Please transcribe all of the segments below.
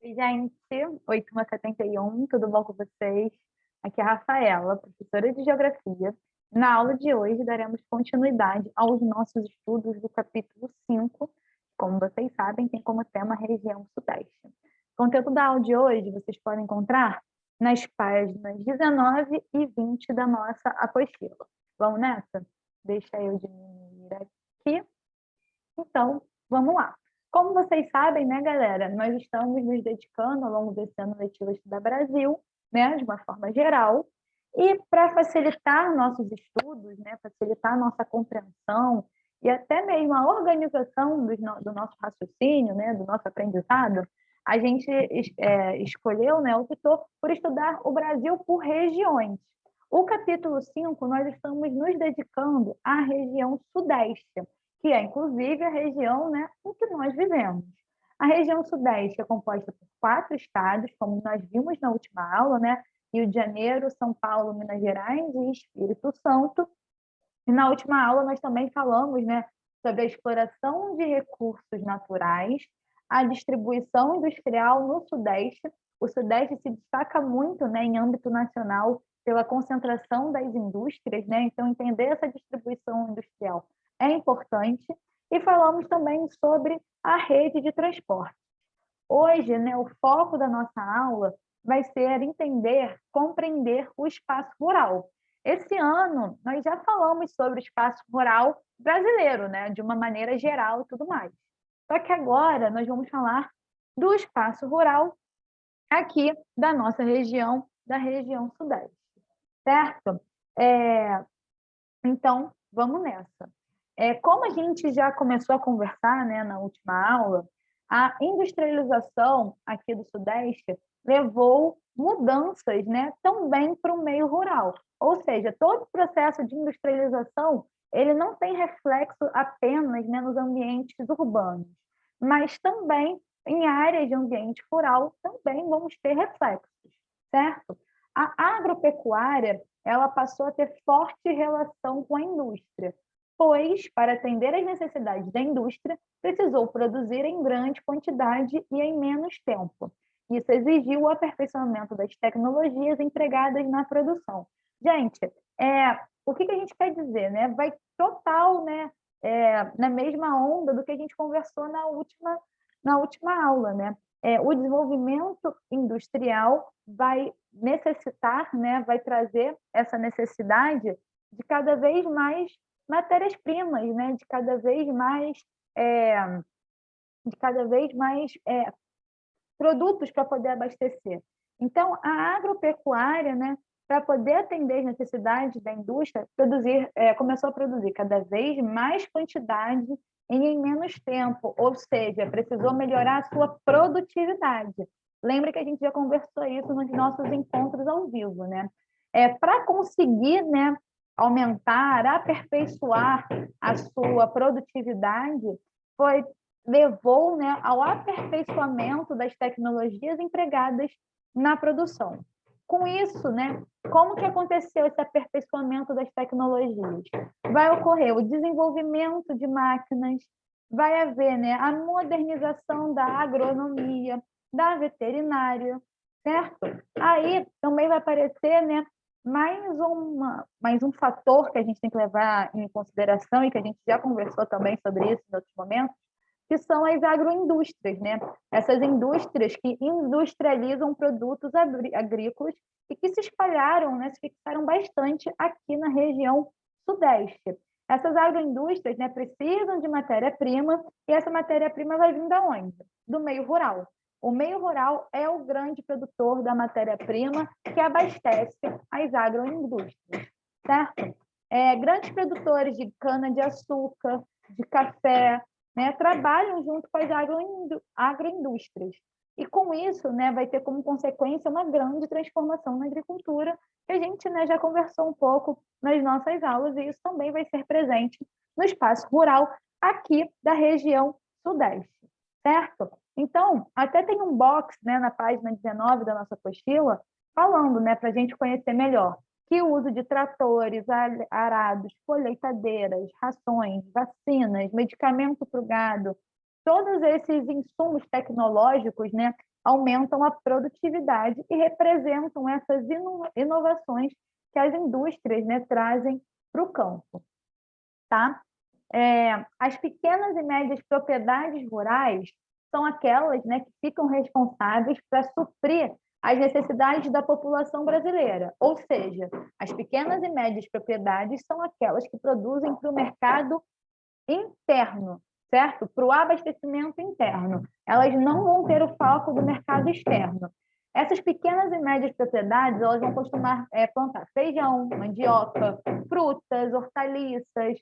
Oi, gente, oi, turma 71, tudo bom com vocês? Aqui é a Rafaela, professora de Geografia. Na aula de hoje, daremos continuidade aos nossos estudos do capítulo 5. Como vocês sabem, tem como tema a região sudeste. O conteúdo da aula de hoje vocês podem encontrar nas páginas 19 e 20 da nossa apostila. Vamos nessa? Deixa eu diminuir aqui. Então, vamos lá. Como vocês sabem, né, galera, nós estamos nos dedicando ao longo desse ano letivo a estudar Brasil, né, de uma forma geral, e para facilitar nossos estudos, né, facilitar nossa compreensão e até mesmo a organização do nosso raciocínio, né, do nosso aprendizado, a gente escolheu, né, optou por estudar o Brasil por regiões. O capítulo 5, nós estamos nos dedicando à região sudeste, que é, inclusive, a região, né, em que nós vivemos. A região sudeste é composta por 4 estados, como nós vimos na última aula, né? Rio de Janeiro, São Paulo, Minas Gerais e Espírito Santo. E na última aula nós também falamos, né, sobre a exploração de recursos naturais, a distribuição industrial no Sudeste. O Sudeste se destaca muito, né, em âmbito nacional pela concentração das indústrias, né? Então, entender essa distribuição industrial é importante. E falamos também sobre a rede de transporte. Hoje, né, o foco da nossa aula vai ser entender, compreender o espaço rural. Esse ano, nós já falamos sobre o espaço rural brasileiro, né, de uma maneira geral e tudo mais. Só que agora nós vamos falar do espaço rural aqui da nossa região, da região sudeste, certo? Então, vamos nessa. Como a gente já começou a conversar, né, na última aula, a industrialização aqui do Sudeste levou mudanças, né, também para o meio rural. Ou seja, todo o processo de industrialização ele não tem reflexo apenas, né, nos ambientes urbanos, mas também em áreas de ambiente rural também vamos ter reflexos, certo? A agropecuária ela passou a ter forte relação com a indústria, pois, para atender às necessidades da indústria, precisou produzir em grande quantidade e em menos tempo. Isso exigiu o aperfeiçoamento das tecnologias empregadas na produção. Gente, o que a gente quer dizer? Né? Vai total, né, na mesma onda do que a gente conversou na última aula. Né? O desenvolvimento industrial vai necessitar, né, vai trazer essa necessidade de cada vez mais matérias-primas, né, de cada vez mais produtos para poder abastecer. Então, a agropecuária, né, para poder atender as necessidades da indústria, começou a produzir cada vez mais quantidade e em menos tempo, ou seja, precisou melhorar a sua produtividade. Lembra que a gente já conversou isso nos nossos encontros ao vivo, né? Para conseguir, né, aumentar, aperfeiçoar a sua produtividade, levou, né, ao aperfeiçoamento das tecnologias empregadas na produção. Com isso, né, como que aconteceu esse aperfeiçoamento das tecnologias? Vai ocorrer o desenvolvimento de máquinas, vai haver, né, a modernização da agronomia, da veterinária, certo? Aí também vai aparecer, né, mais um fator que a gente tem que levar em consideração e que a gente já conversou também sobre isso em outros momentos, que são as agroindústrias, né? Essas indústrias que industrializam produtos agrícolas e que se espalharam, né, se fixaram bastante aqui na região sudeste. Essas agroindústrias, né, precisam de matéria-prima e essa matéria-prima vai vir de onde? Do meio rural. O meio rural é o grande produtor da matéria-prima que abastece as agroindústrias, certo? Grandes produtores de cana-de-açúcar, de café, né, trabalham junto com as agroindústrias. E com isso, né, vai ter como consequência uma grande transformação na agricultura, que a gente, né, já conversou um pouco nas nossas aulas, e isso também vai ser presente no espaço rural aqui da região sudeste, certo? Então, até tem um box, né, na página 19 da nossa apostila, falando, né, para a gente conhecer melhor que o uso de tratores, arados, colheitadeiras, rações, vacinas, medicamento para o gado, todos esses insumos tecnológicos, né, aumentam a produtividade e representam essas inovações que as indústrias, né, trazem para o campo. Tá? As pequenas e médias propriedades rurais são aquelas, né, que ficam responsáveis para suprir as necessidades da população brasileira. Ou seja, as pequenas e médias propriedades são aquelas que produzem para o mercado interno, certo? Para o abastecimento interno. Elas não vão ter o foco do mercado externo. Essas pequenas e médias propriedades, elas vão costumar plantar feijão, mandioca, frutas, hortaliças,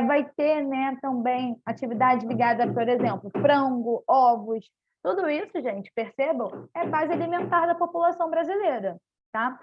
vai ter, né, também atividade ligada, por exemplo, frango, ovos. Tudo isso, gente, percebam, é base alimentar da população brasileira, tá?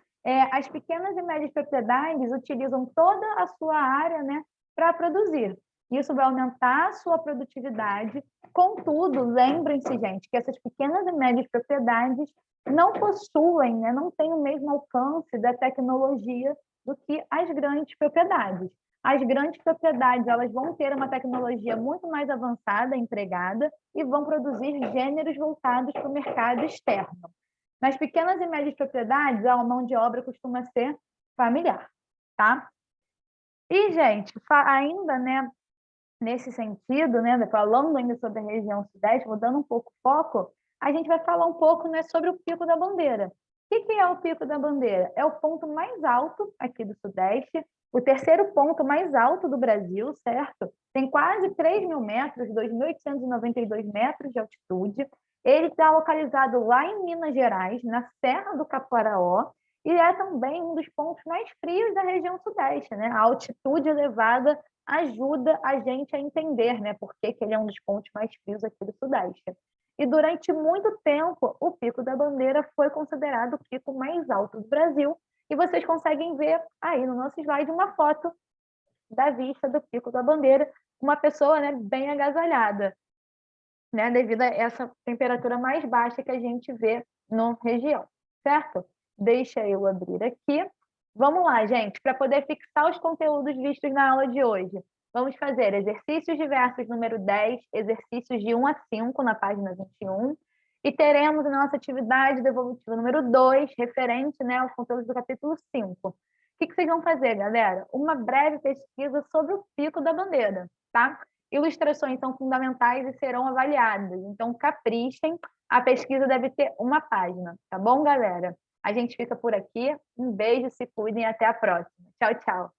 As pequenas e médias propriedades utilizam toda a sua área, né, para produzir. Isso vai aumentar a sua produtividade. Contudo, lembrem-se, gente, que essas pequenas e médias propriedades não possuem, né, não têm o mesmo alcance da tecnologia do que as grandes propriedades. As grandes propriedades, elas vão ter uma tecnologia muito mais avançada empregada e vão produzir gêneros voltados para o mercado externo. Nas pequenas e médias propriedades, a mão de obra costuma ser familiar, tá? E, gente, ainda, né, nesse sentido, né, falando ainda sobre a região sudeste, mudando um pouco o foco, a gente vai falar um pouco, né, sobre o Pico da Bandeira. O que é o Pico da Bandeira? É o ponto mais alto aqui do Sudeste, o terceiro ponto mais alto do Brasil, certo? Tem quase 3.000 metros, 2.892 metros de altitude. Ele está localizado lá em Minas Gerais, na Serra do Caparaó, e é também um dos pontos mais frios da região Sudeste, né? A altitude elevada ajuda a gente a entender, né, por que ele é um dos pontos mais frios aqui do Sudeste. E durante muito tempo, o Pico da Bandeira foi considerado o pico mais alto do Brasil. E vocês conseguem ver aí no nosso slide uma foto da vista do Pico da Bandeira, uma pessoa, né, bem agasalhada, né, devido a essa temperatura mais baixa que a gente vê na região, certo? Deixa eu abrir aqui. Vamos lá, gente, para poder fixar os conteúdos vistos na aula de hoje. Vamos fazer exercícios diversos número 10, exercícios de 1 a 5 na página 21, e teremos a nossa atividade devolutiva número 2, referente, né, aos conteúdos do capítulo 5. O que vocês vão fazer, galera? Uma breve pesquisa sobre o Pico da Bandeira, tá? Ilustrações são fundamentais e serão avaliadas, então caprichem, a pesquisa deve ter uma página, tá bom, galera? A gente fica por aqui. Um beijo, se cuidem e até a próxima. Tchau, tchau.